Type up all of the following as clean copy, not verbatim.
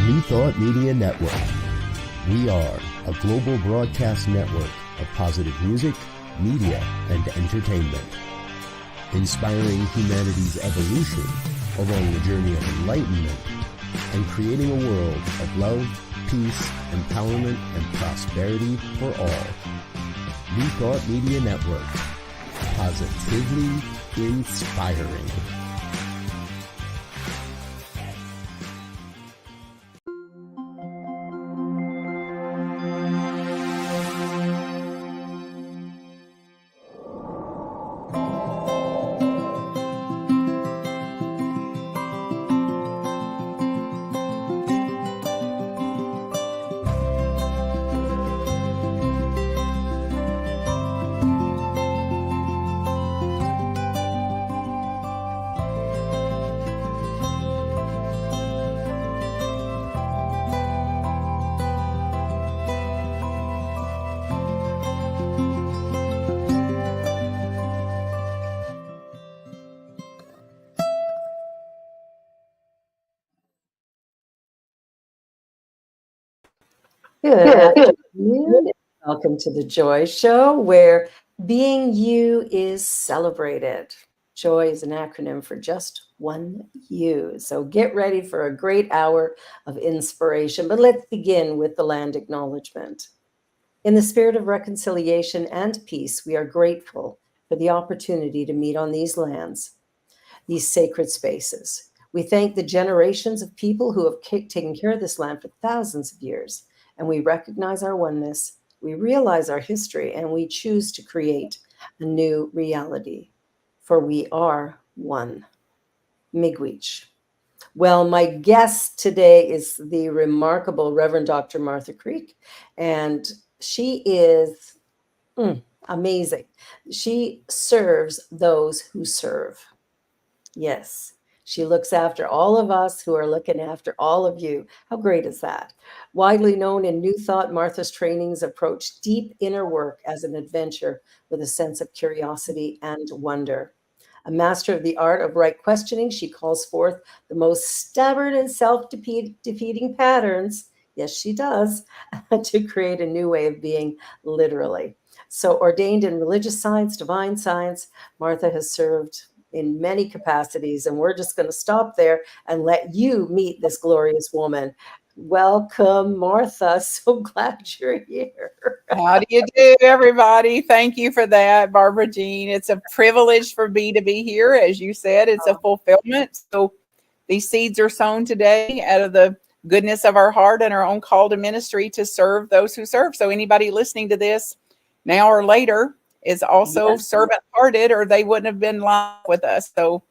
New Thought Media Network. We are a global broadcast network of positive music, media, and entertainment, inspiring humanity's evolution along the journey of enlightenment and creating a world of love, peace, empowerment, and prosperity for all. New Thought Media Network. Positively inspiring. Good afternoon. Welcome to the Joy Show, where being you is celebrated. Joy is an acronym for just one you. So get ready for a great hour of inspiration. But let's begin with the land acknowledgement. In the spirit of reconciliation and peace, we are grateful for the opportunity to meet on these lands, these sacred spaces. We thank the generations of people who have taken care of this land for thousands of years. And we recognize our oneness, we realize our history, and we choose to create a new reality. For we are one. Miigwech. Well, my guest today is the remarkable Reverend Dr. Martha Creek, and she is amazing. She serves those who serve. Yes. She looks after all of us who are looking after all of you. How great is that? Widely known in New Thought, Martha's trainings approach deep inner work as an adventure with a sense of curiosity and wonder. A master of the art of right questioning, she calls forth the most stubborn and self-defeating patterns, yes, she does, to create a new way of being, literally. So ordained in religious science, divine science, Martha has served in many capacities, and we're just going to stop there and let you meet this glorious woman. Welcome, Martha. So glad you're here. How do you do, everybody? Thank you for that, Barbara Jean. It's a privilege for me to be here. As you said, it's a fulfillment. So these seeds are sown today out of the goodness of our heart and our own call to ministry to serve those who serve. So anybody listening to this now or later is also servant-hearted, or they wouldn't have been live with us. So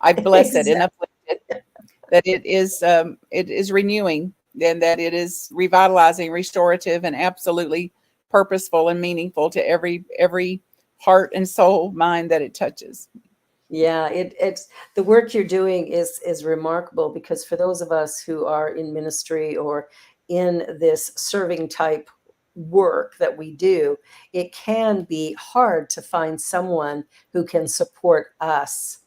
I bless it and uplift it, that it is renewing, and that it is revitalizing, restorative, and absolutely purposeful and meaningful to every heart and soul, mind that it touches. Yeah, it's the work you're doing is remarkable, because for those of us who are in ministry or in this serving type work that we do, it can be hard to find someone who can support us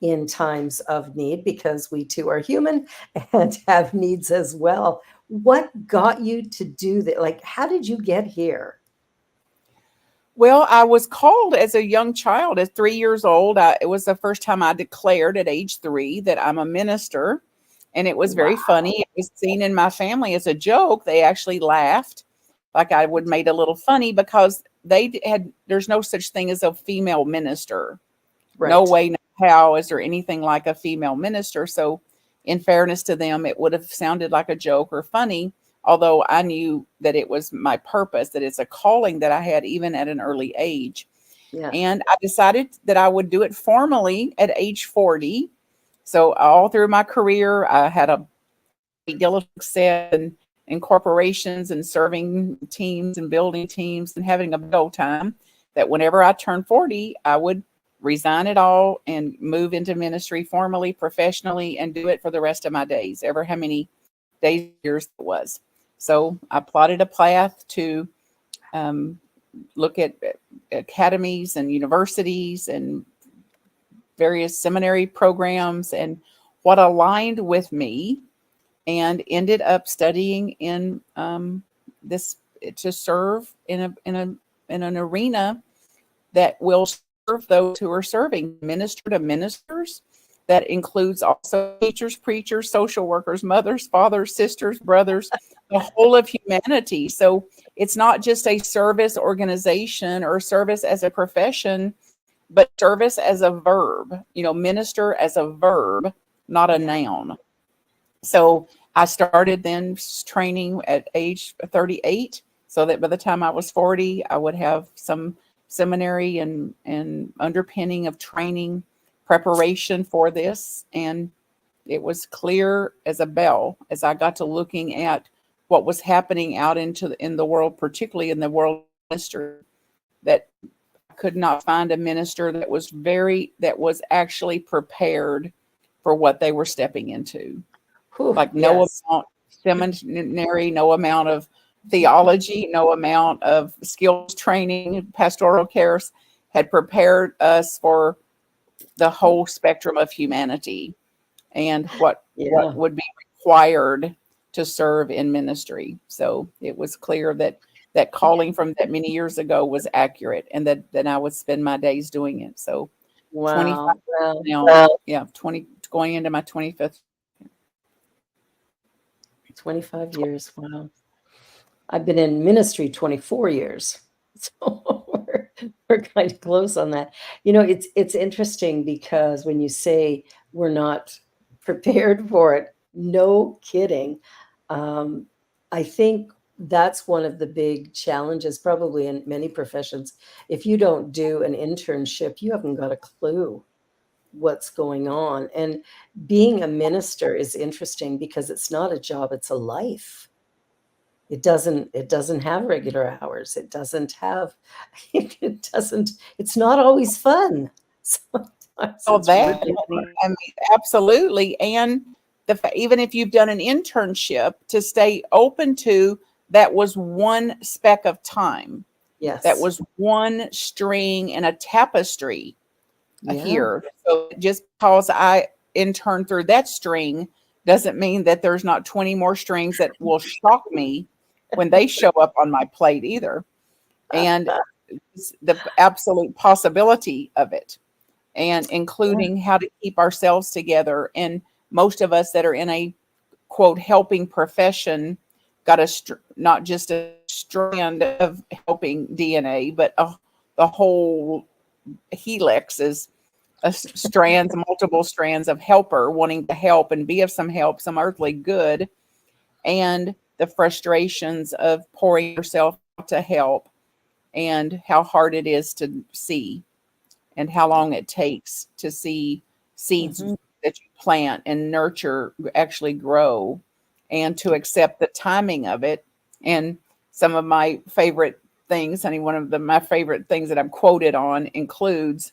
in times of need, because we too are human and have needs as well. What got you to do that? Like, how did you get here? Well, I was called as a young child, at 3 years old. It was the first time I declared at age 3 that I'm a minister. And it was very funny. It was seen in my family as a joke. They actually laughed, like I would made a little funny, because there's no such thing as a female minister. Right. No way, no how is there anything like a female minister. So in fairness to them, it would have sounded like a joke or funny, although I knew that it was my purpose, that it's a calling that I had even at an early age. Yeah. And I decided that I would do it formally at age 40. So all through my career, I had a great deal of success in corporations and serving teams and building teams and having a big old time, that whenever I turned 40, I would resign it all and move into ministry formally, professionally, and do it for the rest of my days, ever how many days, years it was. So I plotted a path to look at academies and universities and various seminary programs, and what aligned with me and ended up studying in this to serve in an arena that will serve those who are serving, minister to ministers. That includes also teachers, preachers, social workers, mothers, fathers, sisters, brothers, the whole of humanity. So it's not just a service organization or service as a profession, but service as a verb, minister as a verb, not a noun. So I started then training at age 38, so that by the time I was 40, I would have some seminary and underpinning of training preparation for this. And it was clear as a bell as I got to looking at what was happening out in the world, particularly in the world of ministry, that I could not find a minister that was actually prepared for what they were stepping into. Whew, Like no yes. amount of seminary, no amount of theology, no amount of skills training, pastoral cares had prepared us for the whole spectrum of humanity and what would be required to serve in ministry. So it was clear that calling from that many years ago was accurate, and that then I would spend my days doing it. So 25 now, 20 going into my 25th. 25 years. Wow. I've been in ministry 24 years. So we're kind of close on that. It's interesting because when you say we're not prepared for it, no kidding. I think that's one of the big challenges, probably in many professions. If you don't do an internship, you haven't got a clue what's going on. And being a minister is interesting because it's not a job, it's a life. It doesn't have regular hours. It's not always fun. Sometimes I mean, absolutely. And even if you've done an internship, to stay open to that was one speck of time. Yes. That was one string in a tapestry here. So just because I interned through that string doesn't mean that there's not 20 more strings that will shock me when they show up on my plate either. And the absolute possibility of it, and including how to keep ourselves together. And most of us that are in a quote helping profession got not just a strand of helping DNA, but the whole helix is multiple strands of helper wanting to help and be of some help, some earthly good, and the frustrations of pouring yourself out to help, and how hard it is to see, and how long it takes to see seeds that you plant and nurture actually grow, and to accept the timing of it. And some of my favorite things, honey, one of my favorite things that I'm quoted on includes,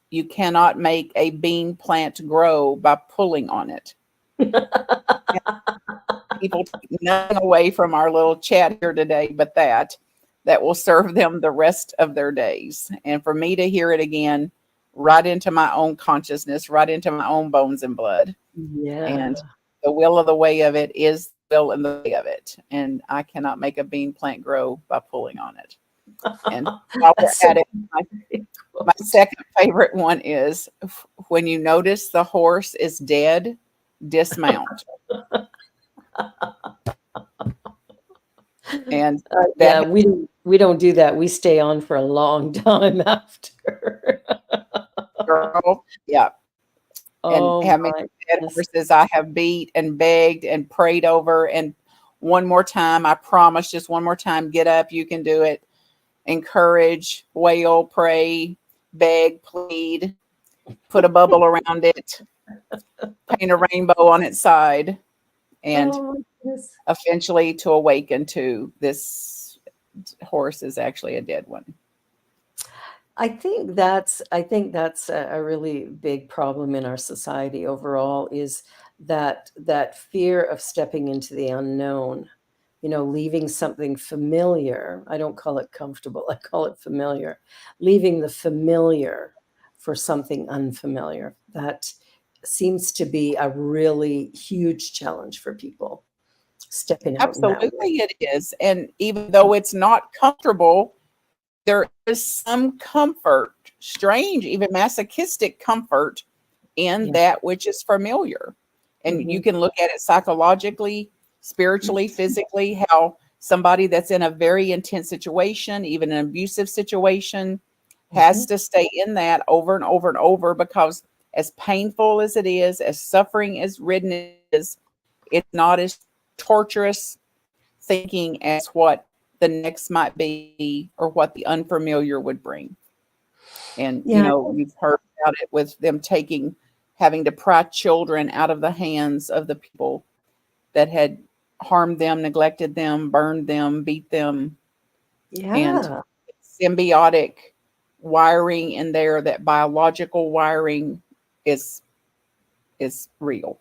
you cannot make a bean plant grow by pulling on it. People take nothing away from our little chat here today, but that will serve them the rest of their days. And for me to hear it again, right into my own consciousness, right into my own bones and blood. Yeah. And the will of the way of it is the will and the way of it. And I cannot make a bean plant grow by pulling on it. And while we're at it, my second favorite one is, when you notice the horse is dead, dismount. And we don't do that. We stay on for a long time after. Girl, yeah. And how many dead horses I have beat and begged and prayed over. And one more time, I promise, just one more time, get up, you can do it. Encourage, wail, pray, beg, plead, put a bubble around it, paint a rainbow on its side, and eventually to awaken to this horse is actually a dead one. I think that's a really big problem in our society overall, is that fear of stepping into the unknown, leaving something familiar. I don't call it comfortable, I call it familiar. Leaving the familiar for something unfamiliar. That seems to be a really huge challenge for people stepping out in that way. Absolutely, it is. And even though it's not comfortable, there is some comfort, strange, even masochistic comfort in Yeah. that which is familiar. And you can look at it psychologically, spiritually, physically, how somebody that's in a very intense situation, even an abusive situation, has to stay in that over and over and over, because as painful as it is, as suffering as ridden it is, it's not as torturous thinking as what the next might be or what the unfamiliar would bring. And, Yeah. you've heard about it with them having to pry children out of the hands of the people that had harmed them, neglected them, burned them, beat them, and Yeah. symbiotic wiring in there. That biological wiring is real.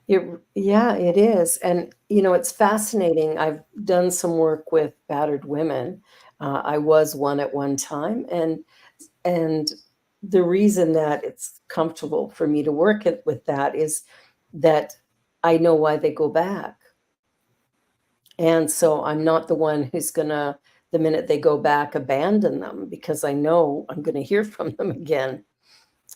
Yeah, it is. And, it's fascinating. I've done some work with battered women. I was one at one time. And the reason that it's comfortable for me to work with that is that I know why they go back. And so I'm not the one who's going to, the minute they go back, abandon them, because I know I'm going to hear from them again.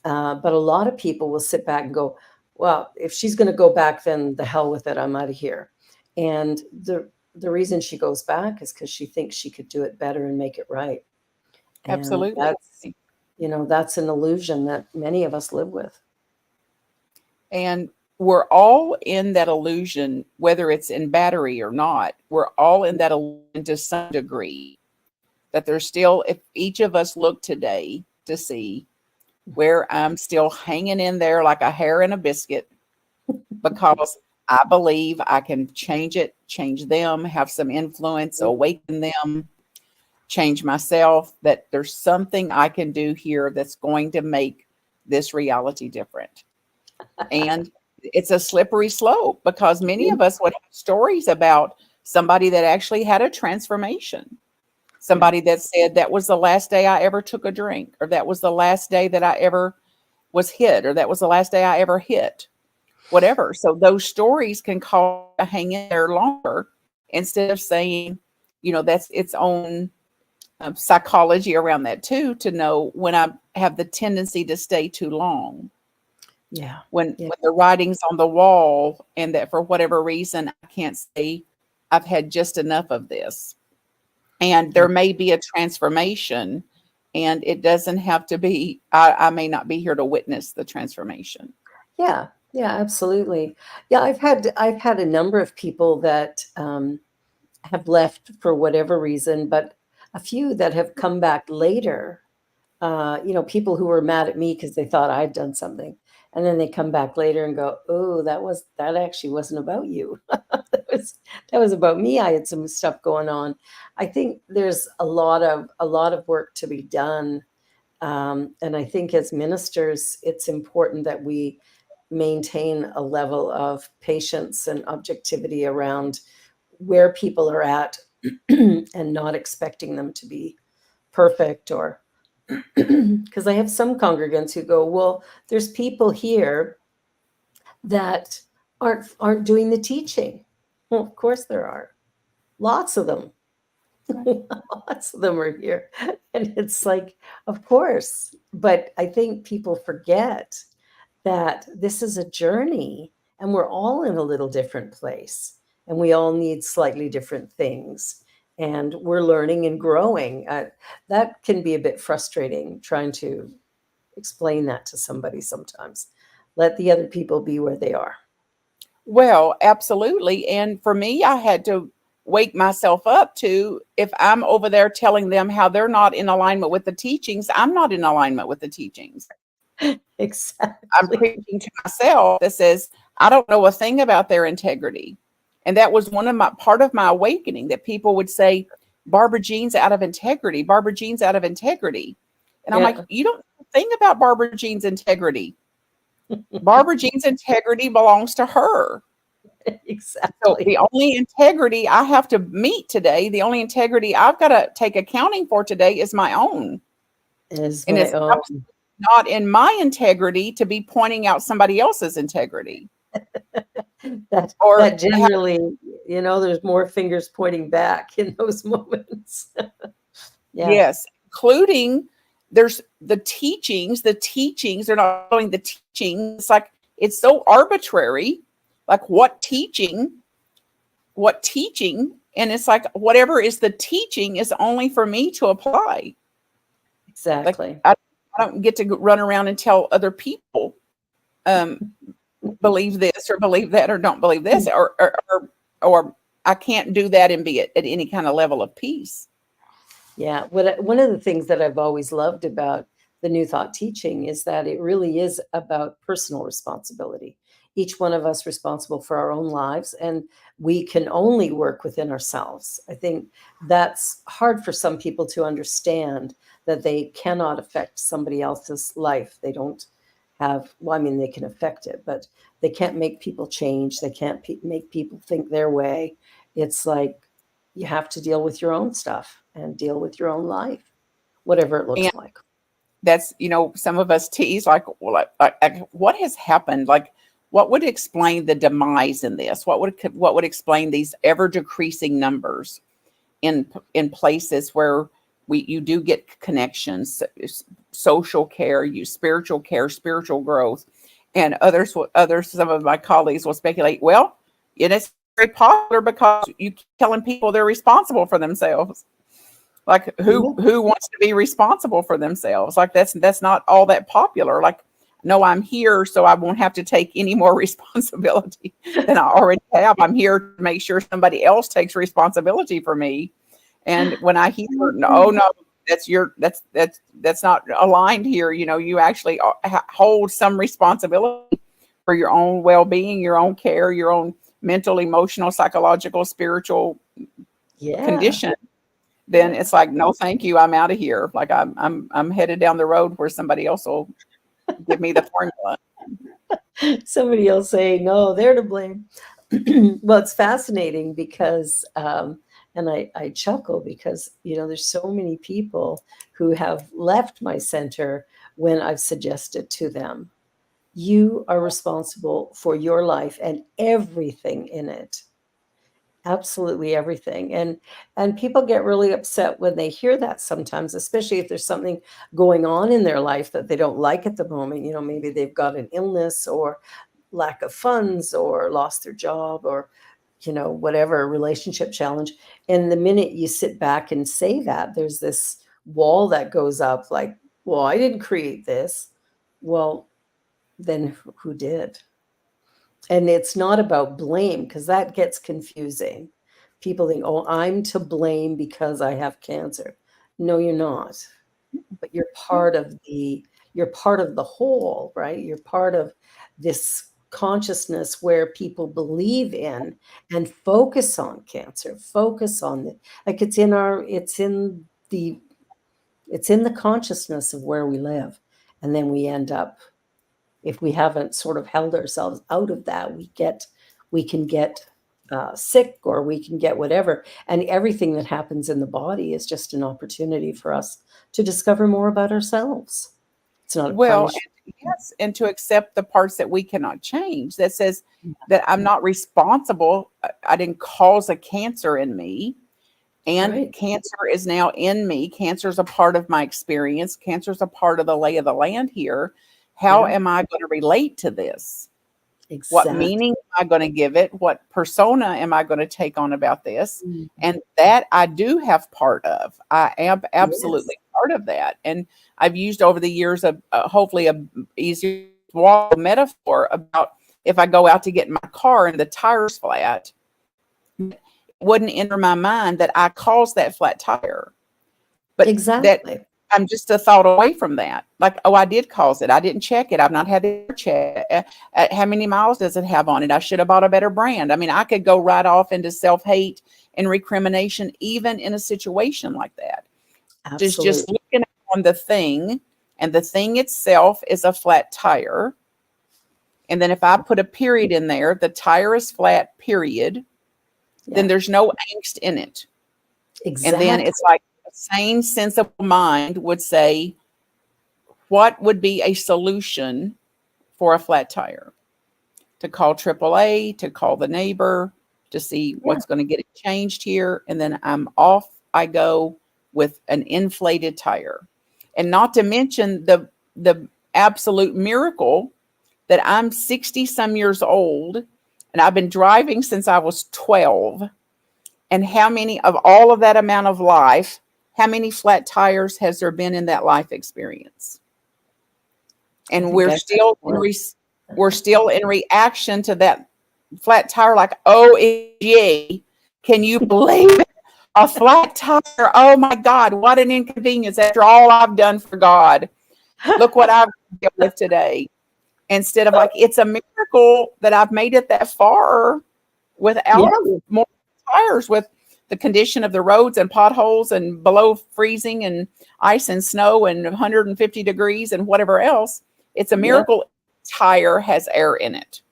But a lot of people will sit back and go, well, if she's going to go back, then the hell with it. I'm out of here. And the reason she goes back is because she thinks she could do it better and make it right. And Absolutely. that's an illusion that many of us live with. And we're all in that illusion, whether it's in battery or not. We're all in that illusion to some degree. That there's still, if each of us look today to see where I'm still hanging in there like a hair in a biscuit, because I believe I can change it, change them, have some influence, awaken them, change myself, that there's something I can do here that's going to make this reality different. And it's a slippery slope, because many of us would have stories about somebody that actually had a transformation. Somebody that said, that was the last day I ever took a drink, or that was the last day that I ever was hit, or that was the last day I ever hit, whatever. So those stories can cause to hang in there longer, instead of saying, that's its own psychology around that too, to know when I have the tendency to stay too long. Yeah. When the writing's on the wall, and that for whatever reason I can't say I've had just enough of this. And there may be a transformation, and it doesn't have to be, I may not be here to witness the transformation. Yeah, absolutely. Yeah, I've had a number of people that have left for whatever reason, but a few that have come back later. People who were mad at me because they thought I'd done something, and then they come back later and go, "Oh, that actually wasn't about you. that was about me. I had some stuff going on." I think there's a lot of work to be done, and I think as ministers, it's important that we maintain a level of patience and objectivity around where people are at, and not expecting them to be perfect, or because I have some congregants who go, well, there's people here that aren't doing the teaching. Well, of course there are. Lots of them. Lots of them are here. And it's like, of course. But I think people forget that this is a journey, and we're all in a little different place, and we all need slightly different things. And we're learning and growing. That can be a bit frustrating, trying to explain that to somebody sometimes. Let the other people be where they are. Well, absolutely. And for me, I had to wake myself up to, if I'm over there telling them how they're not in alignment with the teachings, I'm not in alignment with the teachings. Exactly. I'm preaching to myself that says, I don't know a thing about their integrity. And that was part of my awakening, that people would say, Barbara Jean's out of integrity. Barbara Jean's out of integrity. And I'm like, you don't know a thing about Barbara Jean's integrity. Barbara Jean's integrity belongs to her. Exactly. So the only integrity I have to meet today, the only integrity I've got to take accounting for today is my own. Is my own. not in my integrity to be pointing out somebody else's integrity. Or That generally, there's more fingers pointing back in those moments. Yeah, yes, including there's the teachings, they're not following the teaching. It's like, it's so arbitrary. Like, what teaching? And it's like, whatever is the teaching is only for me to apply. Like, exactly. I don't get to run around and tell other people, believe this or believe that, or don't believe this, or I can't do that and be at any kind of level of peace. Yeah. One of the things that I've always loved about the New Thought teaching is that it really is about personal responsibility. Each one of us responsible for our own lives, and we can only work within ourselves. I think that's hard for some people to understand, that they cannot affect somebody else's life. They don't have, well, I mean, they can affect it, but they can't make people change. They can't make people think their way. It's like, you have to deal with your own stuff and deal with your own life, whatever it looks And like. that's, some of us tease, like, well, like, what has happened? Like, what would explain the demise in this? What would explain these ever decreasing numbers in places where you do get connections, social care, spiritual care, spiritual growth, and some of my colleagues will speculate, well, it's very popular because you keep telling people they're responsible for themselves. Like, who wants to be responsible for themselves? Like, that's not all that popular. Like, no, I'm here so I won't have to take any more responsibility than I already have. I'm here to make sure somebody else takes responsibility for me. And when I hear, no, that's not aligned here. You actually hold some responsibility for your own well-being, your own care, your own mental, emotional, psychological, spiritual condition. Then it's like, no, thank you. I'm out of here. Like, I'm headed down the road where somebody else will give me the formula. Somebody else say, no, they're to blame. Well, it's fascinating because, and I chuckle because, there's so many people who have left my center when I've suggested to them, you are responsible for your life and everything in it. Absolutely everything. And people get really upset when they hear that sometimes, especially if there's something going on in their life that they don't like at the moment. Maybe they've got an illness or lack of funds or lost their job or whatever relationship challenge. And the minute you sit back and say that, there's this wall that goes up like, well, I didn't create this. Well, then who did? And it's not about blame, because that gets confusing. People think, oh, I'm to blame because I have cancer. No, you're not. But you're part of the whole, right? You're part of this consciousness where people believe in and focus on cancer, focus on it. Like, it's in the consciousness of where we live. And then we end up, if we haven't sort of held ourselves out of that, we can get sick, or we can get whatever. And everything that happens in the body is just an opportunity for us to discover more about ourselves. It's not a punishment. Yes, and to accept the parts that we cannot change. That says that I'm not responsible. I didn't cause a cancer in me, and Right. cancer is now in me. Cancer is a part of my experience. Cancer is a part of the lay of the land here. How am I going to relate to this? Exactly. What meaning am I going to give it? What persona am I going to take on about this? Mhm. And that I do have part of. I am absolutely Yes. part of that. And I've used over the years hopefully a easier metaphor about, if I go out to get in my car and the tire's flat, it wouldn't enter my mind that I caused that flat tire. But that Exactly. I'm just a thought away from that. Like, oh, I did cause it. I didn't check it. I've not had the check. How many miles does it have on it? I should have bought a better brand. I mean, I could go right off into self-hate and recrimination, even in a situation like that. Just Absolutely. looking on the thing, and the thing itself is a flat tire. And then if I put a period in there, the tire is flat, period, then Yeah. there's no angst in it. And then Exactly. it's like a sane, sensible mind would say, what would be a solution for a flat tire? To call AAA, to call the neighbor, to see what's going to get it changed here. And then I go with an inflated tire. And not to mention the absolute miracle that I'm 60 some years old and I've been driving since I was 12. And how many of all of that amount of life, how many flat tires has there been in that life experience? And we're still in reaction to that flat tire, like, OMG, can you believe it? A flat tire? Oh my God, what an inconvenience after all I've done for God. Look what I've dealt with today. Instead of like, it's a miracle that I've made it that far without more tires, with the condition of the roads and potholes and below freezing and ice and snow and 150 degrees and whatever else. It's a miracle tire has air in it.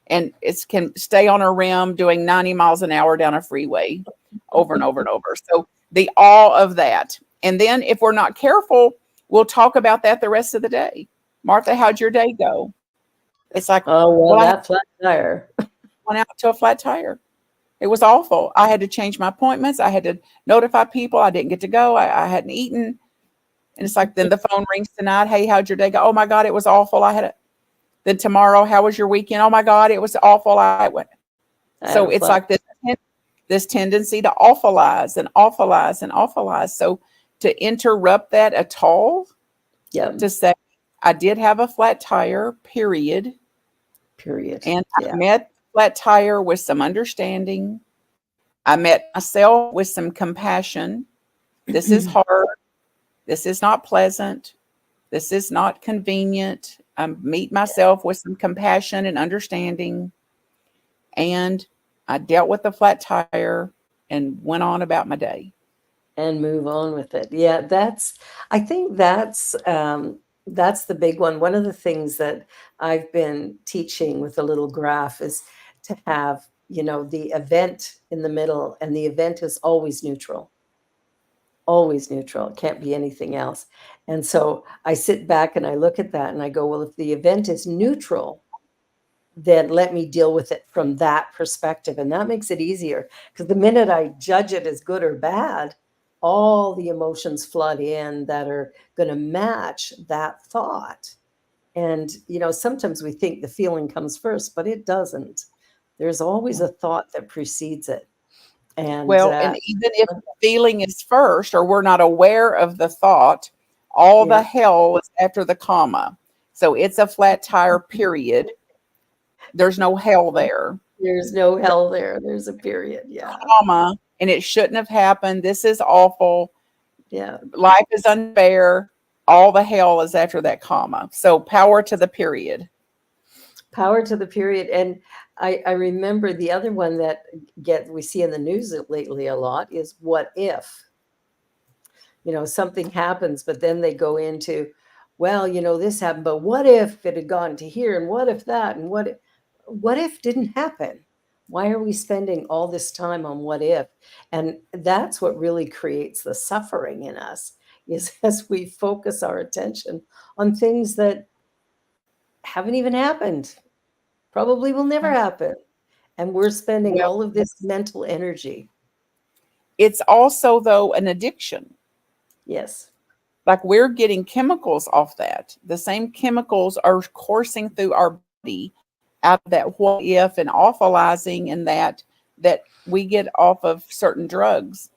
And it can stay on a rim doing 90 miles an hour down a freeway over and over and over. So the awe of that. And then if we're not careful, we'll talk about that the rest of the day. Martha, how'd your day go? It's like, that flat tire. Went out to a flat tire. It was awful. I had to change my appointments. I had to notify people. I didn't get to go. I hadn't eaten. And it's like, then the phone rings tonight. Hey, how'd your day go? Oh my God, it was awful. Then tomorrow, how was your weekend? Oh my God, it was awful. So it's like this tendency to awfulize and awfulize and awfulize. So to interrupt that at all, to say, I did have a flat tire, period. And I met flat tire with some understanding. I met myself with some compassion. This is hard. This is not pleasant. This is not convenient. I meet myself with some compassion and understanding. And I dealt with the flat tire and went on about my day. And move on with it. Yeah, I think that's the big one. One of the things that I've been teaching with a little graph is to have, the event in the middle, and the event is always neutral. Always neutral. It can't be anything else. And so I sit back and I look at that and I go, well, if the event is neutral, then let me deal with it from that perspective. And that makes it easier, because the minute I judge it as good or bad, all the emotions flood in that are going to match that thought. And, sometimes we think the feeling comes first, but it doesn't. There's always a thought that precedes it. And and even if the feeling is first, or we're not aware of the thought, all the hell is after the comma. So it's a flat tire, period. There's no hell there. There's no hell there. There's a period. Yeah. Comma. And it shouldn't have happened. This is awful. Yeah. Life is unfair. All the hell is after that comma. So power to the period. Power to the period. And I remember the other one that we see in the news lately a lot is what if. Something happens, but then they go into, well, this happened, but what if it had gone to here, and what if that, and what if didn't happen? Why are we spending all this time on what if? And that's what really creates the suffering in us, is as we focus our attention on things that haven't even happened, probably will never happen. And we're spending all of this mental energy. It's also, though, an addiction. Yes. Like, we're getting chemicals off that. The same chemicals are coursing through our body out of that what if and awfulizing, and that we get off of certain drugs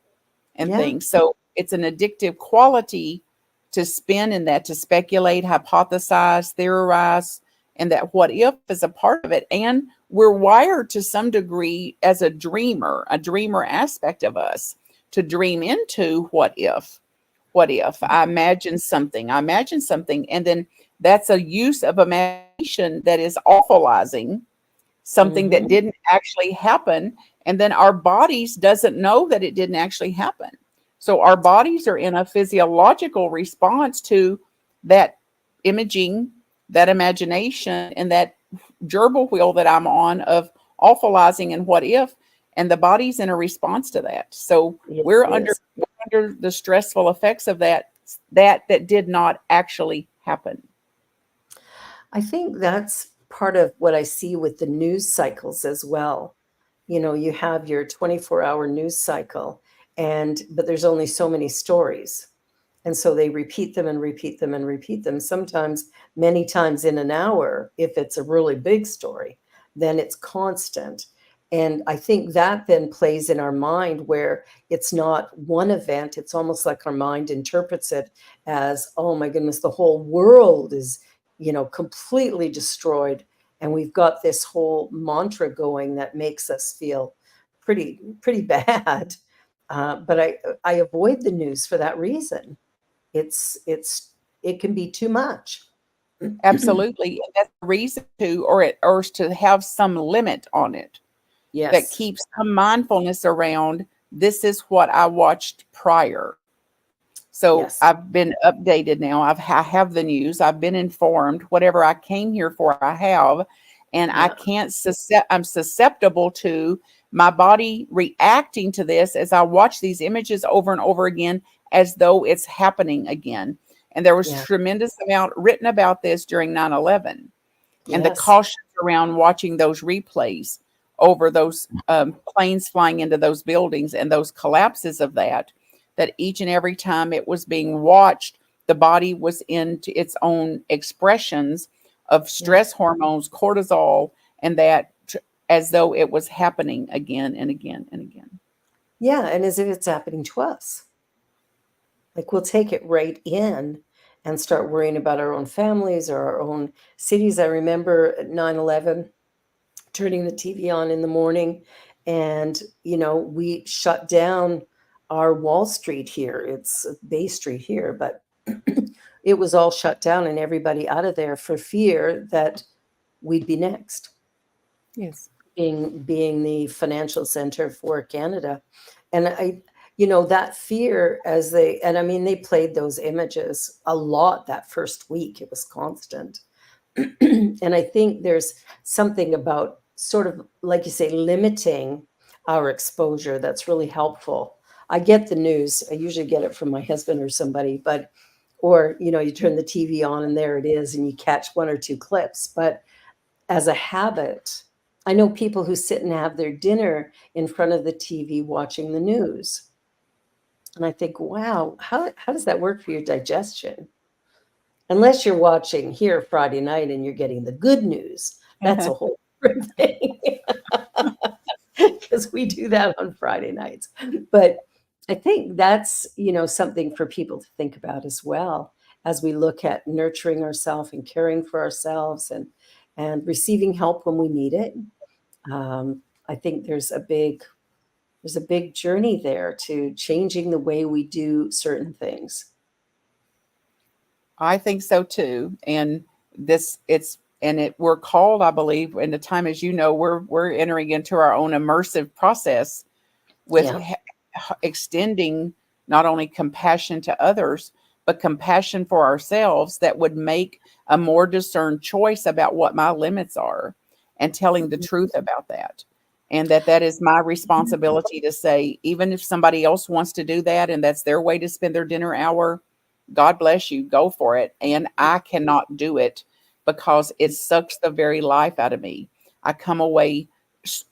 and things. So it's an addictive quality to spin in that, to speculate, hypothesize, theorize, and that what if is a part of it. And we're wired to some degree as a dreamer aspect of us, to dream into what if I imagine something, and then that's a use of imagination that is awfulizing something that didn't actually happen. And then our bodies doesn't know that it didn't actually happen. So our bodies are in a physiological response to that imaging, that imagination, and that gerbil wheel that I'm on of awfulizing and what if, and the body's in a response to that. So we're under the stressful effects of that did not actually happen. I think that's part of what I see with the news cycles as well. You know, you have your 24-hour news cycle, but there's only so many stories. And so they repeat them and repeat them and repeat them, sometimes many times in an hour. If it's a really big story, then it's constant. And I think that then plays in our mind where it's not one event. It's almost like our mind interprets it as, oh my goodness, the whole world is, completely destroyed. And we've got this whole mantra going that makes us feel pretty bad. But I avoid the news for that reason. It can be too much. Absolutely. And that's the reason to, or to have some limit on it that Yes. keeps some mindfulness around this is what I watched prior. So Yes. I've been updated now. I have the news. I've been informed. Whatever I came here for, I have. And I Yeah. can't I'm susceptible to my body reacting to this as I watch these images over and over again as though it's happening again. And there was Yeah. tremendous amount written about this during 9/11 and the Yes. cautions around watching those replays over those planes flying into those buildings and those collapses of that each and every time it was being watched, the body was into its own expressions of stress hormones, cortisol, and that as though it was happening again and again and again. Yeah. And as if it's happening to us. Like we'll take it right in and start worrying about our own families or our own cities. I remember at 9/11 turning the TV on in the morning and, we shut down our Wall Street here. It's Bay Street here, but it was all shut down and everybody out of there for fear that we'd be next. Yes. Being the financial center for Canada. And that fear they played those images a lot that first week. It was constant. And I think there's something about sort of, like you say, limiting our exposure that's really helpful. I get the news. I usually get it from my husband or somebody, or you turn the TV on and there it is and you catch one or two clips. But as a habit, I know people who sit and have their dinner in front of the TV watching the news. And I think, wow, how does that work for your digestion? Unless you're watching here Friday night and you're getting the good news. That's a whole different thing. Because we do that on Friday nights. But I think that's, something for people to think about as well as we look at nurturing ourselves and caring for ourselves and receiving help when we need it. I think there's a big journey there to changing the way we do certain things. I think so too. And we're called, I believe, in the time, as you know, we're entering into our own immersive process with extending not only compassion to others, but compassion for ourselves that would make a more discerned choice about what my limits are and telling the truth about that. And that is my responsibility to say, even if somebody else wants to do that and that's their way to spend their dinner hour, God bless you, go for it. And I cannot do it because it sucks the very life out of me. I come away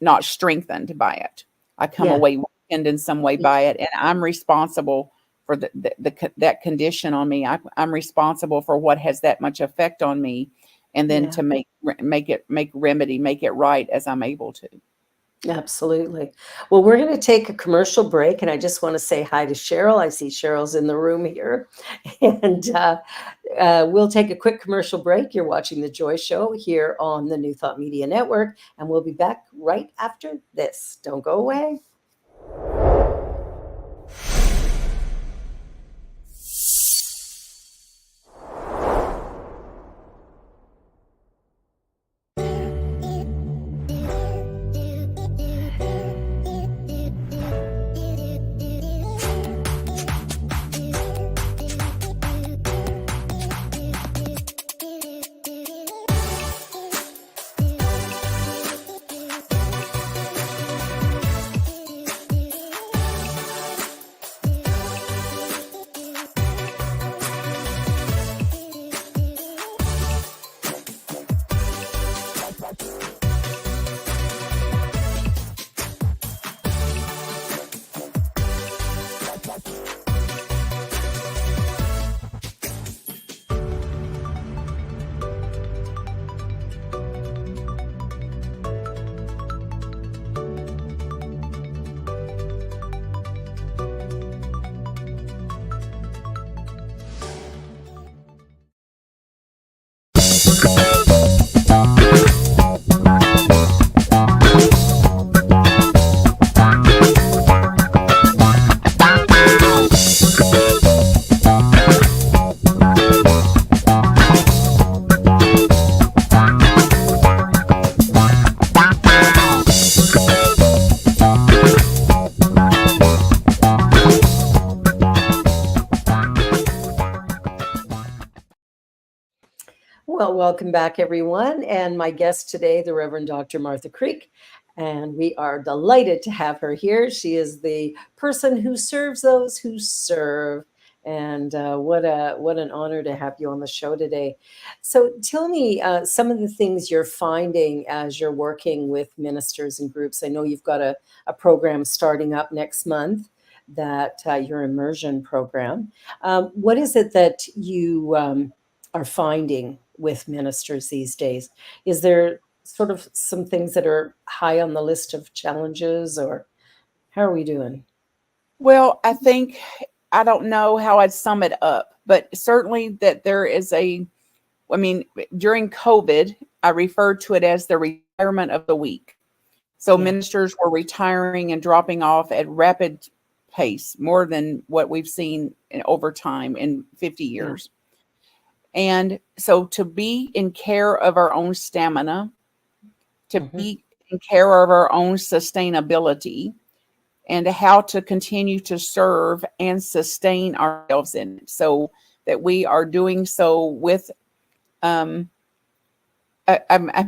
not strengthened by it. I come away weakened in some way by it. And I'm responsible for that condition on me. I'm responsible for what has that much effect on me. And then to make remedy, make it right as I'm able to. Absolutely. Well, we're going to take a commercial break, and I just want to say hi to Cheryl. I see Cheryl's in the room here, and we'll take a quick commercial break. You're watching The Joy Show here on the New Thought Media Network, and we'll be back right after this. Don't go away. Well, welcome back, everyone. And my guest today, the Reverend Dr. Martha Creek. And we are delighted to have her here. She is the person who serves those who serve. And what an honor to have you on the show today. So tell me some of the things you're finding as you're working with ministers and groups. I know you've got a program starting up next month, that your immersion program. What is it that you are finding with ministers these days? Is there sort of some things that are high on the list of challenges, or how are we doing? Well, I think I don't know how I'd sum it up, but certainly that there is I mean, during COVID, I referred to it as the retirement of the week. So Yeah. ministers were retiring and dropping off at rapid pace, more than what we've seen over time in 50 years. And so to be in care of our own stamina, to be in care of our own sustainability, and how to continue to serve and sustain ourselves in it, so that we are doing so with I'm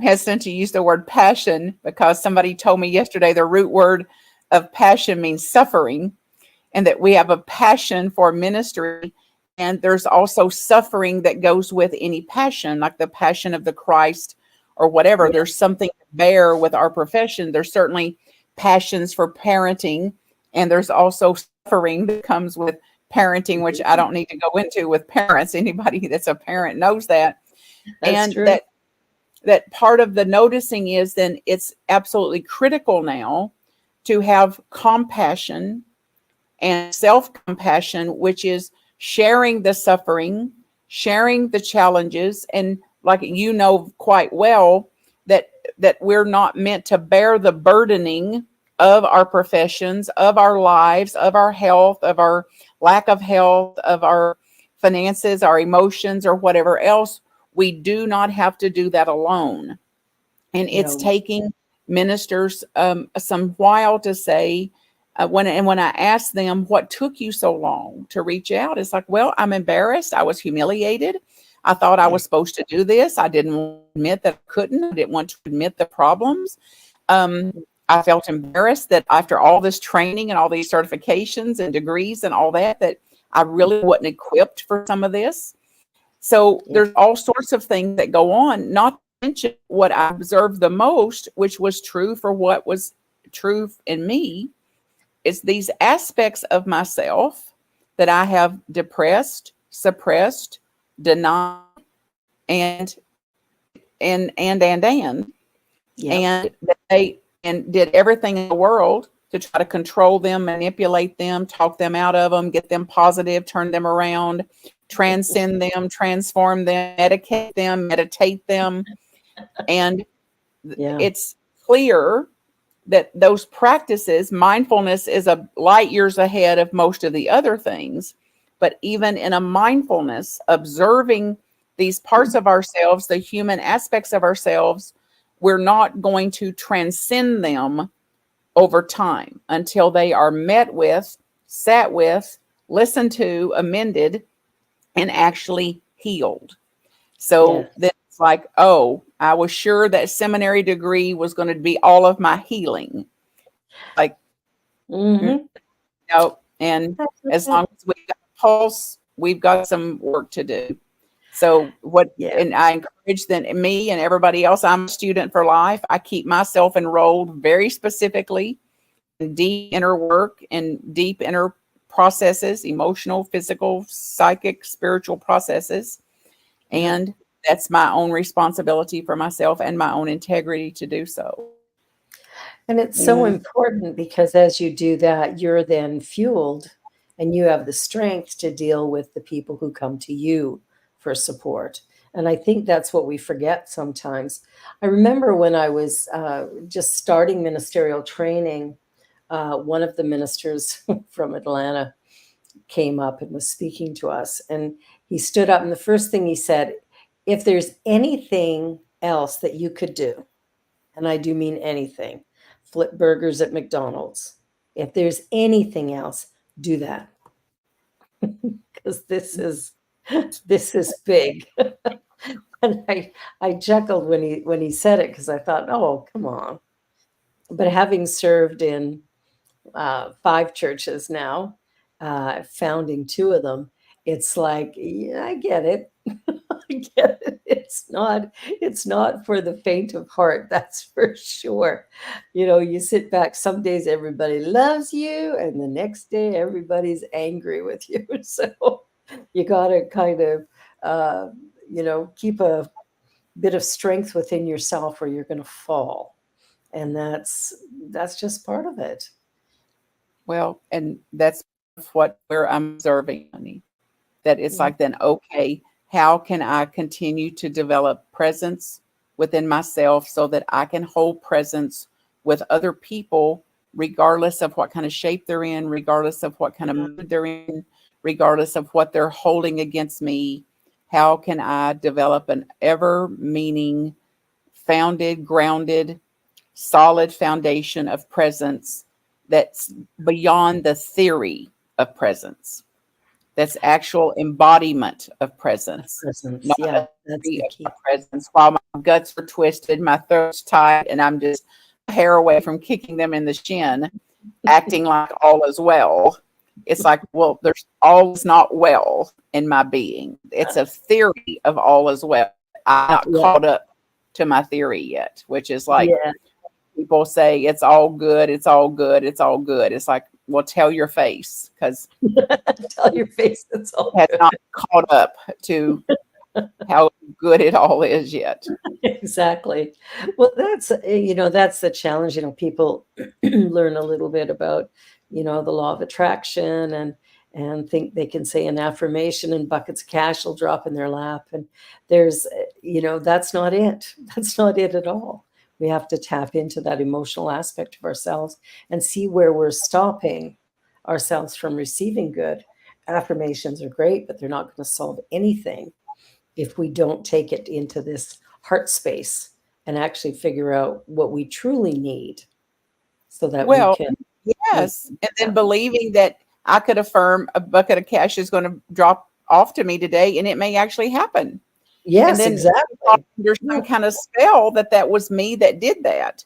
hesitant to use the word passion, because somebody told me yesterday the root word of passion means suffering, and that we have a passion for ministry. And there's also suffering that goes with any passion, like the passion of the Christ or whatever. Yeah. There's something to bear with our profession. There's certainly passions for parenting, and there's also suffering that comes with parenting, which I don't need to go into with parents. Anybody that's a parent knows that. That's And true. that part of the noticing is then it's absolutely critical now to have compassion and self-compassion, which is sharing the suffering, sharing the challenges, and like you know quite well, that we're not meant to bear the burdening of our professions, of our lives, of our health, of our lack of health, of our finances, our emotions, or whatever else. We do not have to do that alone. And it's No. taking ministers some while to say, when I ask them, what took you so long to reach out? It's like, well, I'm embarrassed. I was humiliated. I thought I was supposed to do this. I didn't want to admit that I couldn't. I didn't want to admit the problems. I felt embarrassed that after all this training and all these certifications and degrees and all that I really wasn't equipped for some of this. So there's all sorts of things that go on, not to mention what I observed the most, which was true for what was true in me, is these aspects of myself that I have depressed, suppressed, denied, and Yeah. and they and did everything in the world to try to control them, manipulate them, talk them out of them, get them positive, turn them around, transcend them, transform them, meditate them. And Yeah. it's clear that those practices, mindfulness is a light years ahead of most of the other things. But even in a mindfulness, observing these parts of ourselves, the human aspects of ourselves, we're not going to transcend them over time until they are met with, sat with, listened to, amended, and actually healed. So Yes. then it's like, oh, I was sure that seminary degree was going to be all of my healing. Like, Mm-hmm. no. And That's as okay. long as we've got a pulse, we've got some work to do. So Yeah. and I encourage me and everybody else, I'm a student for life. I keep myself enrolled very specifically in deep inner work and deep inner processes, emotional, physical, psychic, spiritual processes. Yeah. And that's my own responsibility for myself and my own integrity to do so. And it's so And important, because as you do that, you're then fueled and you have the strength to deal with the people who come to you for support. And I think that's what we forget sometimes. I remember when I was just starting ministerial training, one of the ministers from Atlanta came up and was speaking to us. And he stood up, and the first thing he said, if there's anything else that you could do, and I do mean anything, flip burgers at McDonald's. If there's anything else, do that. Because this is big. And I chuckled when he said it because I thought, oh, come on. But having served in 5 churches now, founding 2 of them, it's like, yeah, I get it. I get it. It's not for the faint of heart, that's for sure. You sit back, some days everybody loves you, and the next day everybody's angry with you. So you got to kind of, keep a bit of strength within yourself, or you're going to fall. And that's just part of it. Well, and that's what where I'm observing, honey. That it's Yeah. like, then, okay, how can I continue to develop presence within myself so that I can hold presence with other people, regardless of what kind of shape they're in, regardless of what kind of mood they're in, regardless of what they're holding against me? How can I develop an ever meaning, founded, grounded, solid foundation of presence that's beyond the theory of presence? That's actual embodiment of Of presence, presence. not a Yeah, that's theory the of key. my presence. While my guts are twisted, my throat's tight, and I'm just a hair away from kicking them in the shin, acting like all is well. It's like, well, there's all is not well in my being. It's a theory of all is well. I'm not Yeah, caught up to my theory yet, which is like yeah. people say it's all good, it's all good, it's all good. It's like, well, tell your face, because Tell your face it's all has good. not caught up to how good it all is yet. Exactly. Well, that's the challenge. People learn a little bit about, the law of attraction, and think they can say an affirmation and buckets of cash will drop in their lap. And that's not it. That's not it at all. We have to tap into that emotional aspect of ourselves and see where we're stopping ourselves from receiving good. Affirmations are great, but they're not going to solve anything if we don't take it into this heart space and actually figure out what we truly need so that we Well, can move. yes. And then Yeah. believing that I could affirm a bucket of cash is going to drop off to me today, and it may actually happen. And Yes, then thought exactly. under Yeah. some kind of spell that was me that did that.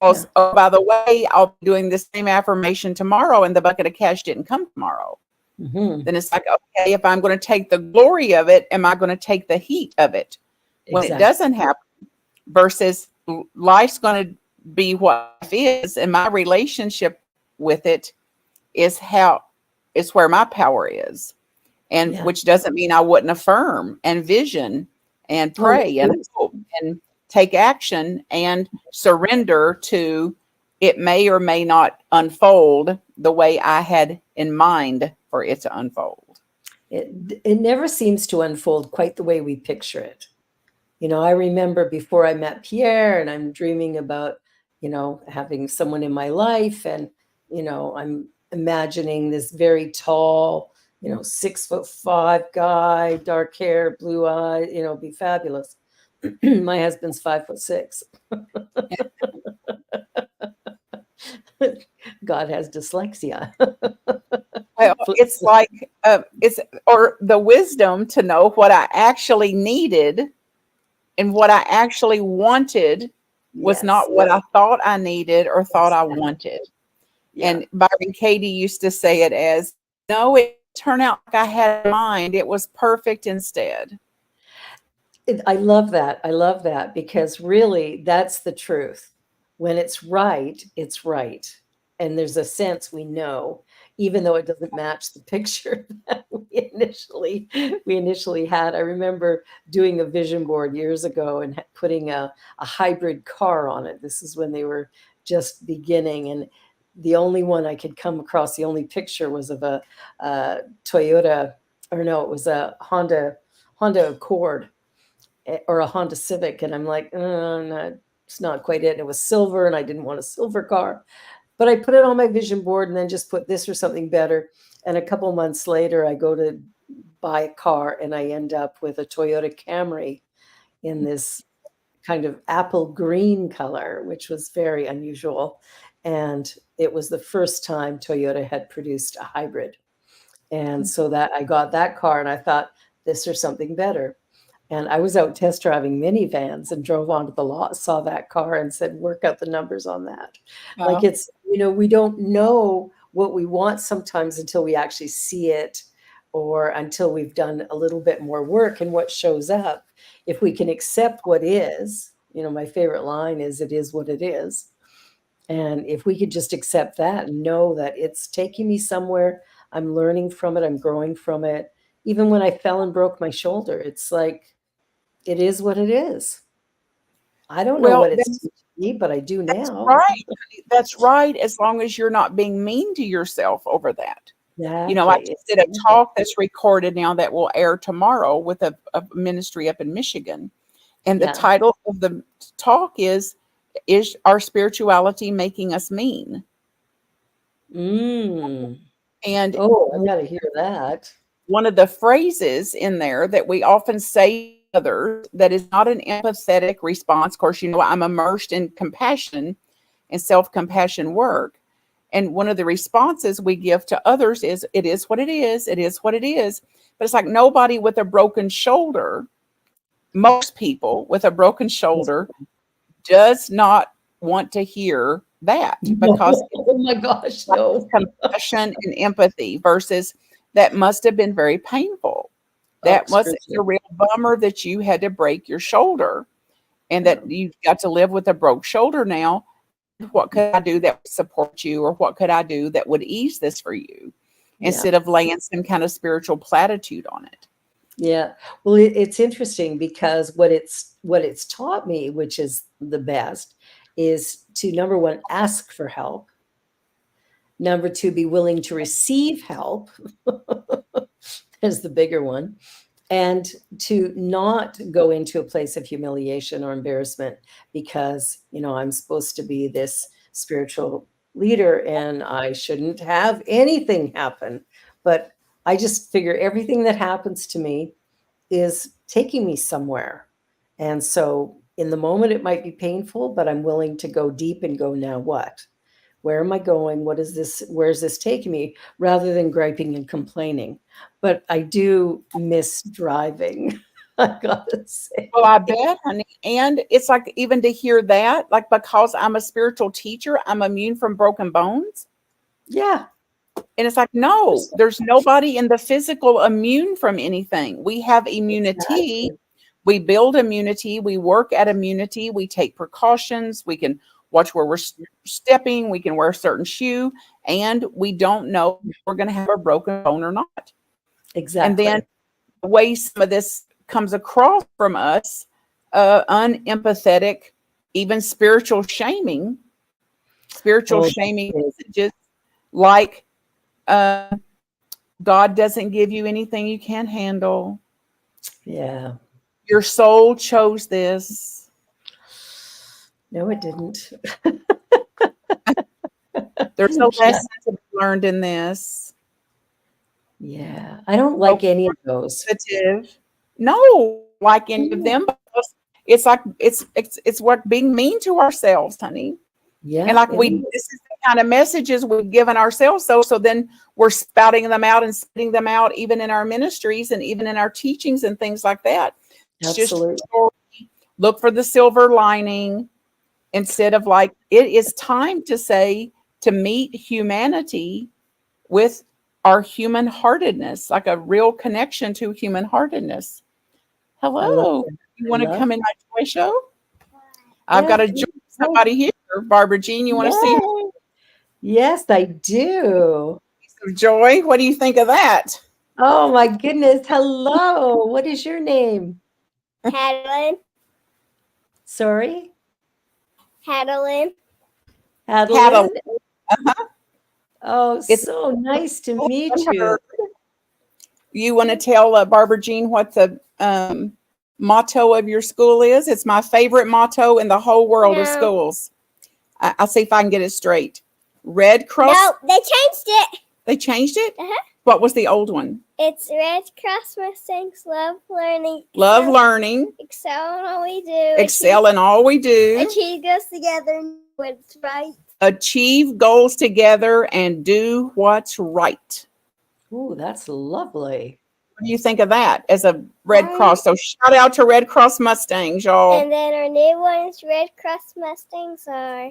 Yeah. Because, oh, by the way, I'll be doing the same affirmation tomorrow, and the bucket of cash didn't come tomorrow. Hmm. Then it's like, okay, if I'm going to take the glory of it, am I going to take the heat of it when it Exactly. doesn't happen? Versus life's going to be what life is, and my relationship with it is how is where my power is, and Yeah. which doesn't mean I wouldn't affirm and vision and Oh, pray and yes. hope and take action and surrender to it may or may not unfold the way I had in mind for it to unfold. It never seems to unfold quite the way we picture it. I remember before I met Pierre, and I'm dreaming about, having someone in my life, and, I'm imagining this very tall, 6'5" guy, dark hair, blue eyes, be fabulous. My husband's 5'6". God has dyslexia. Well, it's like it's or the wisdom to know what I actually needed and what I actually wanted was Yes, not what I thought I needed or thought I exactly. wanted. Yeah. And Byron Katie used to say it as, no, it turned out like I had in mind. It was perfect instead. I love that. I love that because really that's the truth. When it's right. And there's a sense we know, even though it doesn't match the picture that we initially had. I remember doing a vision board years ago and putting a hybrid car on it. This is when they were just beginning, and the only one I could come across, the only picture was of a Toyota, or no, it was a Honda Accord, or a Honda Civic, and I'm like, no, it's not quite it. And it was silver, and I didn't want a silver car, but I put it on my vision board, and then just put this or something better. And a couple months later, I go to buy a car, and I end up with a Toyota Camry in this kind of apple green color, which was very unusual. And it was the first time Toyota had produced a hybrid. And so that I got that car, and I thought, this or something better. And I was out test driving minivans and drove onto the lot, saw that car and said, work out the numbers on that. Like Oh, it's, we don't know what we want sometimes until we actually see it or until we've done a little bit more work and what shows up. If we can accept what is, my favorite line is, it is what it is. And if we could just accept that and know that it's taking me somewhere, I'm learning from it, I'm growing from it. Even when I fell and broke my shoulder, it's like, it is what it is. I don't know well, what it's teaching me, but I do that's now. right. That's right. As long as you're not being mean to yourself over that. I Exactly. just did a talk that's recorded now that will air tomorrow with a ministry up in Michigan. And the Yeah. title of the talk is our spirituality making us mean? Mm. And Oh, I got to hear that. one of the phrases in there that we often say to others that is not an empathetic response. Of course, I'm immersed in compassion and self-compassion work. And one of the responses we give to others is, it is what it is. It is what it is. But it's like nobody with a broken shoulder, most people with a broken shoulder does not want to hear that, because Oh my gosh, no. compassion and empathy versus that must have been very painful. That was Excruciating. a real bummer that you had to break your shoulder and that you've got to live with a broke shoulder now. What could I do that would support you, or what could I do that would ease this for you, Yeah. instead of laying some kind of spiritual platitude on it? Yeah. Well, it's interesting because what it's taught me, which is the best, is to, number one, ask for help. Number two, be willing to receive help is the bigger one. And to not go into a place of humiliation or embarrassment because, I'm supposed to be this spiritual leader and I shouldn't have anything happen. But I just figure everything that happens to me is taking me somewhere. And so in the moment, it might be painful, but I'm willing to go deep and go, now what? Where am I going? What is this? Where's this taking me? Rather than griping and complaining. But I do miss driving, I gotta say. Well, I bet, honey. And it's like, even to hear that, like, because I'm a spiritual teacher, I'm immune from broken bones. Yeah. And it's like, no, there's nobody in the physical immune from anything. We have immunity. Exactly. We build immunity. We work at immunity. We take precautions. We can watch where we're stepping. We can wear a certain shoe. And we don't know if we're going to have a broken bone or not. Exactly. And then the way some of this comes across from us, unempathetic, even spiritual shaming messages like, God doesn't give you anything you can't handle. Yeah. Your soul chose this. No, it didn't. There's a lesson to be learned in this. Yeah. I don't like any of those. No, like any of them. Because it's like it's what being mean to ourselves, honey. Yeah. And like this is the kind of messages we've given ourselves. So then we're spouting them out and spitting them out, even in our ministries and even in our teachings and things like that. It's Absolutely. just look for the silver lining, instead of like, it is time to meet humanity with our human heartedness, like a real connection to human heartedness. Hello. You want to come in my joy show? I've got to join somebody here. Barbara Jean, you want to see her? Yes, I do. Joy, what do you think of that? Oh my goodness. Hello. What is your name? Madeline. Sorry? Madeline. Adeline? Uh-huh. Oh, it's so nice to meet you. You want to tell Barbara Jean what the motto of your school is? It's my favorite motto in the whole world of schools. I'll see if I can get it straight. Red Cross. No, they changed it. They changed it? Uh-huh. What was the old one? It's Red Cross Mustangs love learning. Love learning. Excel in all we do. Excel in all we do. Achieve goes together and do what's right. Achieve goals together and do what's right. Ooh, that's lovely. What do you think of that as a Red Um, Cross? So shout out to Red Cross Mustangs, y'all. And then our new ones, Red Cross Mustangs, are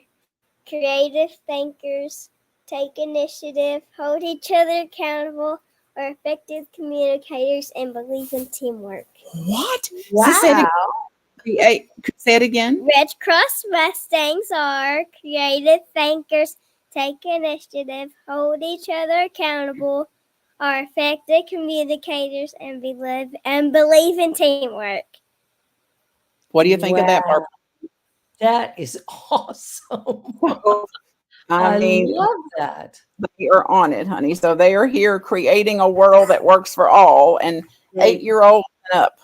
creative thinkers, take initiative, hold each other accountable, are effective communicators, and believe in teamwork. What? Wow. Say it again. Red Cross Mustangs are creative thinkers, take initiative, hold each other accountable, are effective communicators, and believe in teamwork. What do you think of that, Barbara? That is awesome. I mean, love that. they are on it, honey. So they are here creating a world that works for all, and 8-year-old and up.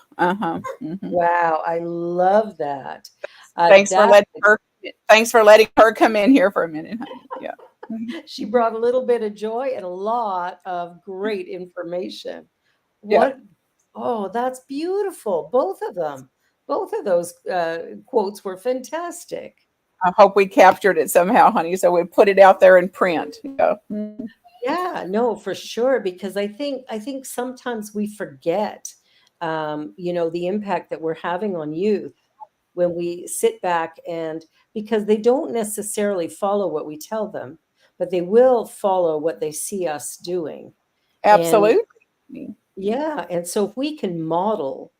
Wow, I love that. Thanks for letting her come in here for a minute, honey. Yeah. She brought a little bit of joy and a lot of great information. Yeah. Oh, that's beautiful. Both of them. Both of those quotes were fantastic. I hope we captured it somehow, honey. So we put it out there in print. Yeah. Yeah, no, for sure. Because I think sometimes we forget, the impact that we're having on youth when we sit back, and because they don't necessarily follow what we tell them, but they will follow what they see us doing. Absolutely. Yeah. And so if we can model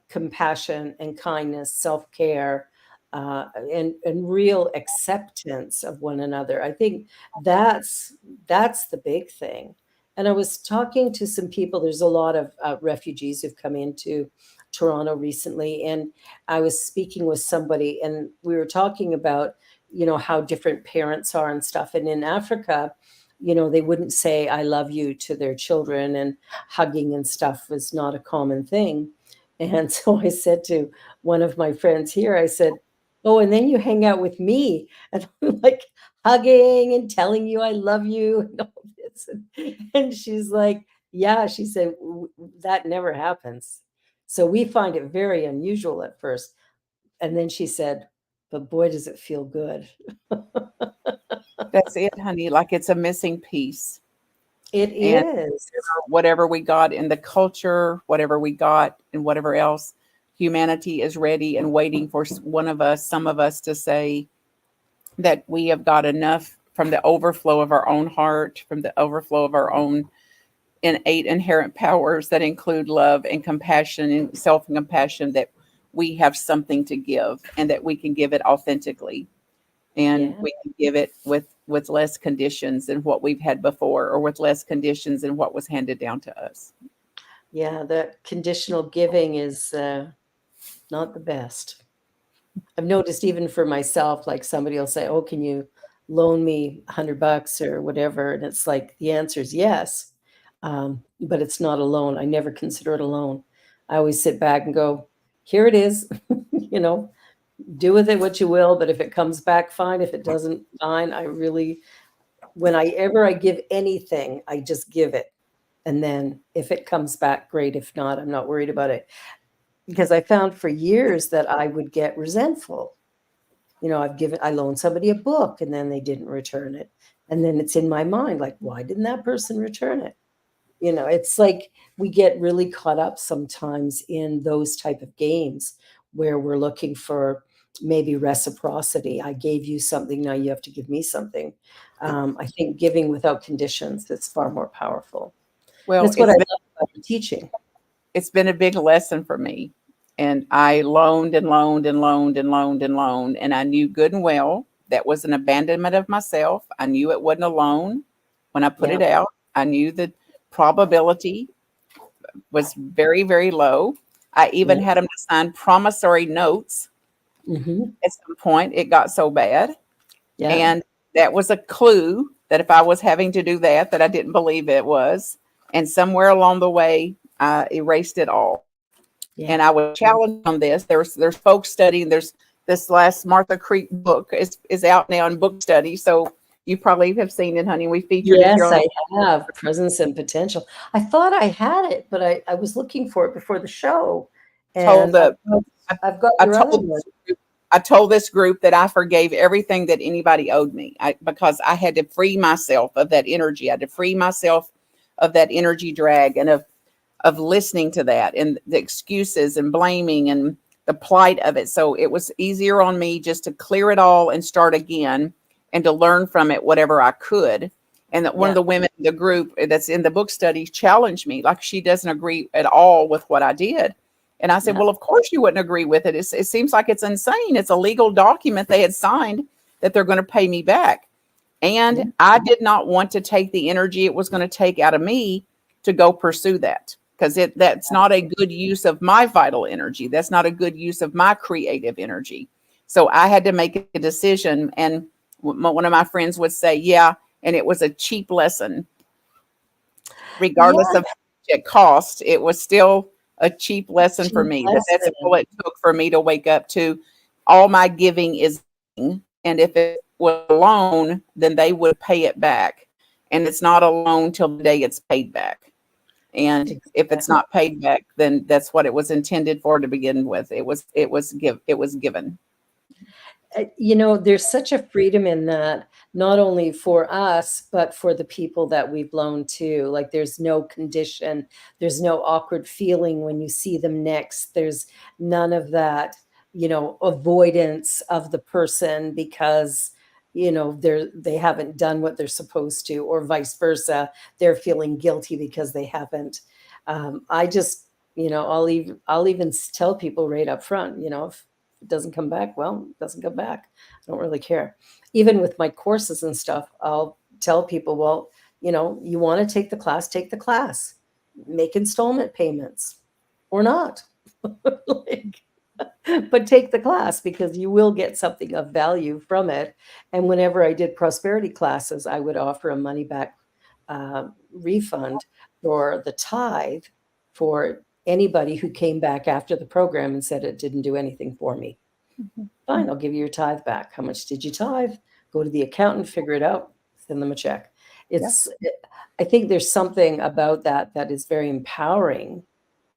compassion and kindness, self-care, and real acceptance of one another, I think that's the big thing. And I was talking to some people. There's a lot of refugees who've come into Toronto recently, and I was speaking with somebody, and we were talking about how different parents are and stuff. And in Africa, they wouldn't say "I love you" to their children, and hugging and stuff was not a common thing. And so I said to one of my friends here, I said, "Oh, and then you hang out with me, and I'm like hugging and telling you I love you and all this." And she's like, "Yeah," she said, "that never happens. So we find it very unusual at first." And then she said, "But boy, does it feel good." That's it, honey. Like it's a missing piece. It And is. whatever we got in the culture, whatever we got and whatever else, humanity is ready and waiting for some of us to say that we have got enough from the overflow of our own heart, from the overflow of our own innate inherent powers that include love and compassion and self-compassion, that we have something to give and that we can give it authentically. And Yeah. we can give it with less conditions than what we've had before, or with less conditions than what was handed down to us. Yeah, the conditional giving is not the best. I've noticed even for myself, like somebody will say, "Oh, can you loan me $100 or whatever?" And it's like the answer is yes, but it's not a loan. I never consider it a loan. I always sit back and go, "Here it is." you know, do with it what you will. But if it comes back, fine. If it doesn't, fine. Whenever I give anything, I just give it. And then if it comes back, great. If not, I'm not worried about it. Because I found for years that I would get resentful. I loaned somebody a book and then they didn't return it. And then it's in my mind, like, why didn't that person return it? It's like we get really caught up sometimes in those type of games where we're looking for maybe reciprocity. I gave you something, now you have to give me something. I think giving without conditions is far more powerful. Well, That's what I love about the teaching. it's been a big lesson for me. And I loaned and loaned and loaned and loaned and loaned. And I knew good and well that was an abandonment of myself. I knew it wasn't a loan when I put Yeah. it out. I knew the probability was very, very low. I even Yeah. had them to sign promissory notes. Mhm. At some point, it got so bad. Yeah. And that was a clue that if I was having to do that I didn't believe it was. And somewhere along the way, I erased it all. Yeah. And I was challenged on this. There's folks studying. There's this last Martha Creek book is out now in book study. So you probably have seen it, honey. We featured it Yes, here on I have. Presence and Potential. I thought I had it, but I was looking for it before the show. told And the I've got I your other told one. I told this group that I forgave everything that anybody owed me, because I had to free myself of that energy. I had to free myself of that energy drag and of of listening to that and the excuses and blaming and the plight of it. So it was easier on me just to clear it all and start again and to learn from it whatever I could. And that one of the women in the group that's in the book study challenged me, like she doesn't agree at all with what I did. And I said, well, of course you wouldn't agree with it. It seems like it's insane. It's a legal document they had signed that they're going to pay me back. And I did not want to take the energy it was going to take out of me to go pursue that, because that's not a good use of my vital energy. That's not a good use of my creative energy. So I had to make a decision. And one of my friends would say, yeah, and it was a cheap lesson. Regardless of how much it cost, it was still a cheap lesson for me. That's all it took for me to wake up to all my giving is giving. And if it was a loan, then they would pay it back. And it's not a loan till the day it's paid back. And if it's not paid back, then that's what it was intended for to begin with. It was given. You know, there's such a freedom in that, not only for us, but for the people that we've loaned to. Like, there's no condition, there's no awkward feeling when you see them next. There's none of that, you know, avoidance of the person because, you know, they haven't done what they're supposed to, or vice versa. They're feeling guilty because they haven't. I just, you know, I'll even tell people right up front, you know, if it doesn't come back, well, it doesn't come back. I don't really care. Even with my courses and stuff, I'll tell people, well, you know, you want to take the class, make installment payments or not. But take the class, because you will get something of value from it. And whenever I did prosperity classes, I would offer a money back refund for the tithe for anybody who came back after the program and said it didn't do anything for me. Fine, I'll give you your tithe back. How much did you tithe? Go to the accountant, figure it out, send them a check. I think there's something about that is very empowering,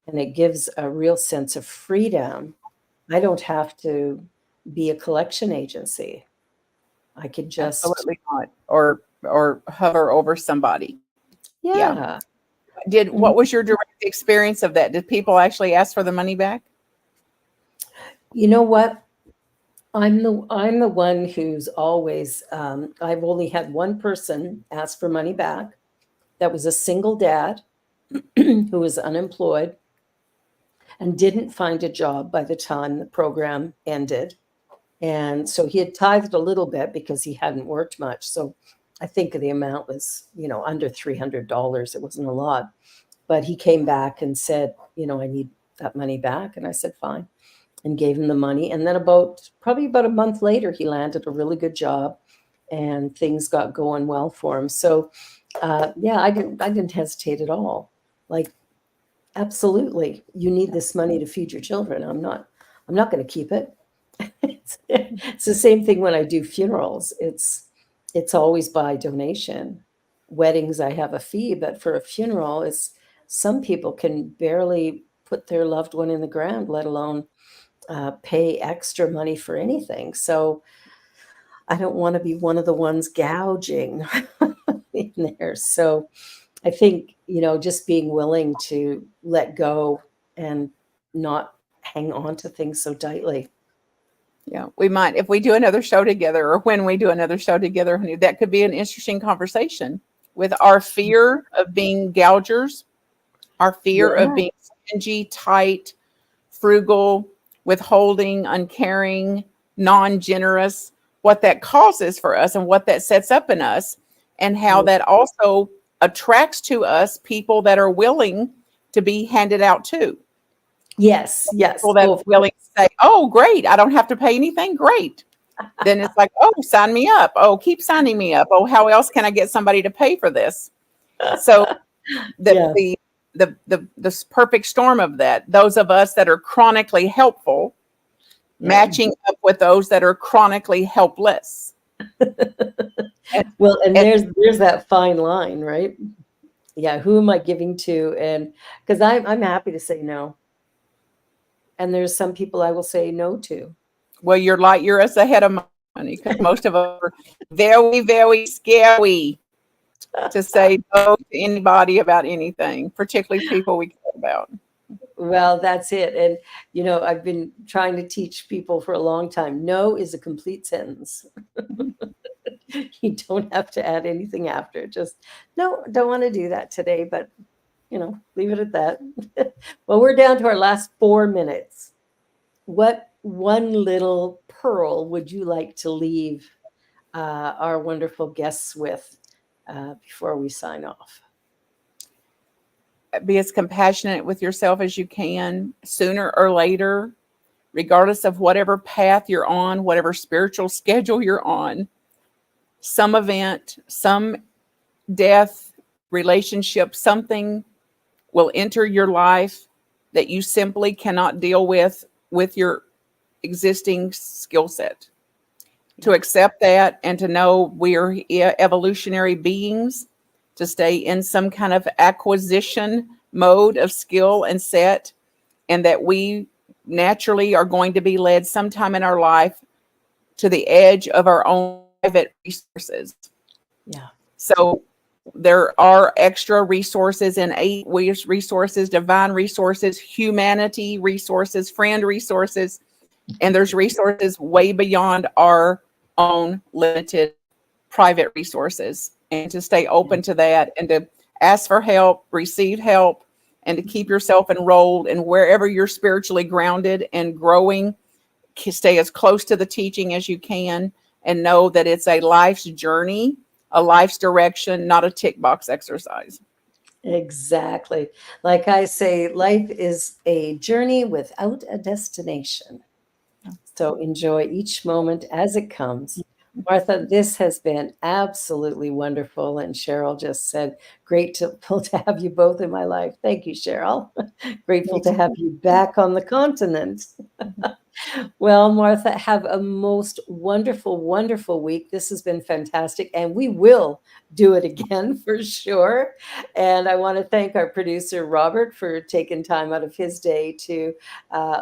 and it gives a real sense of freedom. I don't have to be a collection agency. I could just absolutely not, or hover over somebody. Yeah. What was your direct experience of that? Did people actually ask for the money back? You know what? I'm the one who's always, I've only had one person ask for money back. That was a single dad who was unemployed and didn't find a job by the time the program ended. And so he had tithed a little bit because he hadn't worked much. So I think the amount was, you know, under $300. It wasn't a lot. But he came back and said, you know, I need that money back. And I said, fine, and gave him the money. And then probably about a month later, he landed a really good job and things got going well for him. So yeah, I didn't hesitate at all. Like, absolutely, you need this money to feed your children. I'm not going to keep it. It's the same thing when I do funerals. It's always by donation. Weddings, I have a fee, but for a funeral, some people can barely put their loved one in the ground, let alone pay extra money for anything. So I don't want to be one of the ones gouging in there. So I think, you know, just being willing to let go and not hang on to things so tightly. Yeah, we might, if we do another show together, or when we do another show together, that could be an interesting conversation with our fear of being gougers, our fear of being stingy, tight, frugal, withholding, uncaring, non-generous, what that causes for us and what that sets up in us, and how that also attracts to us people that are willing to be handed out to. Yes. People that are willing to say, oh, great, I don't have to pay anything. Great. Then it's like, oh, sign me up. Oh, keep signing me up. Oh, how else can I get somebody to pay for this? So the perfect storm of that, those of us that are chronically helpful, matching up with those that are chronically helpless. Well, and there's that fine line, right? Yeah, who am I giving to? And because I'm happy to say no. And there's some people I will say no to. Well, you're light years ahead of money, because most of us are very, very scary to say no to anybody about anything, particularly people we care about. Well, that's it. And, I've been trying to teach people for a long time. No is a complete sentence. You don't have to add anything after. Just, no, don't want to do that today, but, leave it at that. Well, we're down to our last 4 minutes. What one little pearl would you like to leave our wonderful guests with before we sign off? Be as compassionate with yourself as you can. Sooner or later, regardless of whatever path you're on, whatever spiritual schedule you're on, some event, some death, relationship, something will enter your life that you simply cannot deal with your existing skill set. To accept that and to know we are evolutionary beings, to stay in some kind of acquisition mode of skill and set, and that we naturally are going to be led sometime in our life to the edge of our own private resources. Yeah. So there are extra resources, innate resources, divine resources, humanity resources, friend resources, and there's resources way beyond our own limited private resources. And to stay open to that and to ask for help, receive help, and to keep yourself enrolled in wherever you're spiritually grounded and growing. Stay as close to the teaching as you can and know that it's a life's journey, a life's direction, not a tick box exercise. Exactly. Like I say, life is a journey without a destination. So enjoy each moment as it comes. Martha, this has been absolutely wonderful. And Cheryl just said, grateful to have you both in my life. Thank you, Cheryl. Grateful to have you back on the continent. Well, Martha, have a most wonderful, wonderful week. This has been fantastic, and we will do it again for sure. And I want to thank our producer, Robert, for taking time out of his day to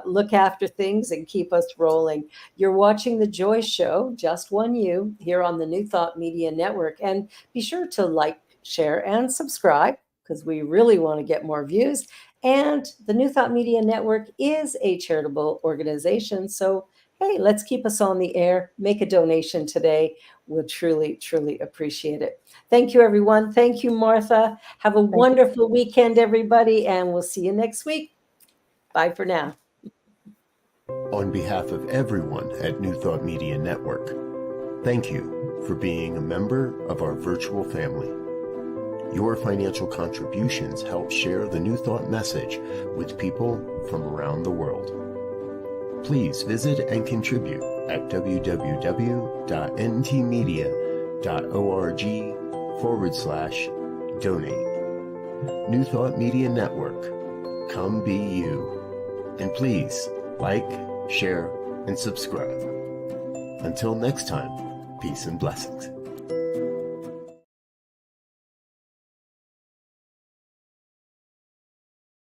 look after things and keep us rolling. You're watching The Joy Show, Just One You, here on the New Thought Media Network. And be sure to like, share, and subscribe, because we really want to get more views. And the New Thought Media Network is a charitable organization. So, hey, let's keep us on the air. Make a donation today. We'll truly, truly appreciate it. Thank you, everyone. Thank you, Martha. Have a wonderful weekend, everybody. And we'll see you next week. Bye for now. On behalf of everyone at New Thought Media Network, thank you for being a member of our virtual family. Your financial contributions help share the New Thought message with people from around the world. Please visit and contribute at www.ntmedia.org/donate. New Thought Media Network, come be you. And please like, share, and subscribe. Until next time, peace and blessings.